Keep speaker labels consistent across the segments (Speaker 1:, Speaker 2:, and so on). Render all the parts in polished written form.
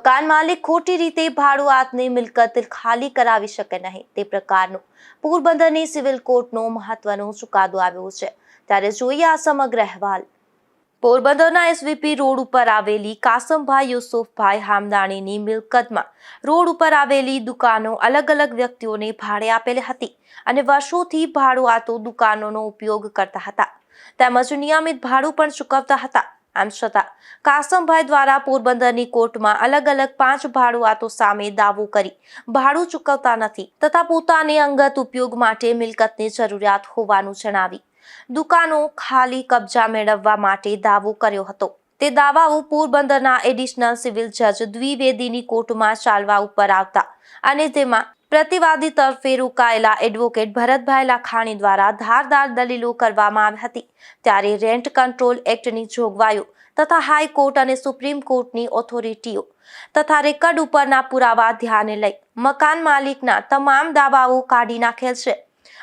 Speaker 1: મકાન માલિક ખોટી રીતે ભાડુઆતની મિલકત ખાલી કરાવી શકે નહીં તે પ્રકારનો પોરબંદરની સિવિલ કોર્ટનો મહત્વનો ચુકાદો આવ્યો છે। ત્યારે જોઈએ આ સમગ્ર અહેવાલ। પોરબંદરના એસવીપી રોડ ઉપર આવેલી કાસમભાઈ યુસુફભાઈ હામદાણીની મિલકતમાં રોડ ઉપર આવેલી દુકાનો અલગ અલગ વ્યક્તિઓને ભાડે આપેલી હતી અને વર્ષોથી ભાડુઆતો દુકાનોનો ઉપયોગ કરતા હતા તેમજ નિયમિત ભાડું પણ ચૂકવતા હતા। આમ છતાં કાસમભાઈ દ્વારા પોરબંદરની કોર્ટમાં અલગ અલગ 5 ભાડુઆતો સામે દાવો કરી ભાડું ચૂકવતા નથી તથા પોતાને અંગત ઉપયોગ માટે મિલકતની જરૂરિયાત હોવાનું જણાવી દુકાનો ખાલી કબજા મેળવવા માટે દાવો કર્યો હતો। તે દાવાઓ પોરબંદરના એડિશનલ સિવિલ જજ દ્વિવેદીની કોર્ટમાં ચાલવા ઉપર આવતા અને તેમાં પ્રતિવાદી તરફે રોકાયેલા એડવોકેટ ભરતભાઈ લાખાણી દ્વારા ધારદાર દલીલો કરવામાં આવી હતી। ત્યારે રેન્ટ કંટ્રોલ એક્ટની જોગવાઈઓ તથા હાઈકોર્ટ અને સુપ્રીમ કોર્ટની ઓથોરિટીઓ તથા રેકર્ડ ઉપરના પુરાવા ધ્યાને લઈ મકાન માલિકના તમામ દાવાઓ કાઢી નાખેલ છે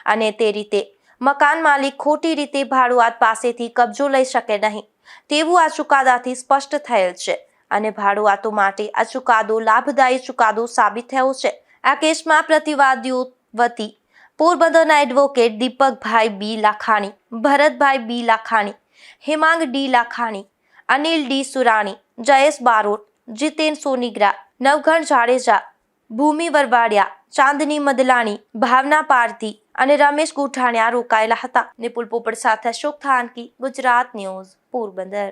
Speaker 1: અને તે રીતે મકાન માલિક ખોટી રીતે ભાડુઆત પાસેથી કબજો લઈ શકે નહીં તેવું આ ચુકાદાથી સ્પષ્ટ થયેલ છે અને ભાડુઆતો માટે આ ચુકાદો લાભદાયી ચુકાદો સાબિત થયો છે। આ કેસમાં પ્રતિવાદીઓ વતી પોરબંદરના એડવોકેટ દીપકભાઈ બી લાખાણી, ભરતભાઈ બી લાખાણી, હેમાંગ ડી લાખાણી, અનિલ ડી સુરાણી, જયેશ બારોટ, જીતેન સોનીગ્રા, નવઘણ જાડેજા, ભૂમિ વરવાડિયા, ચાંદની મદલાણી, ભાવના પારધી અને રમેશ ગુઠાણિયા રોકાયેલા હતા। નિપુલ પોપટ સાથે અશોક થાનકી, ગુજરાત ન્યૂઝ, પોરબંદર।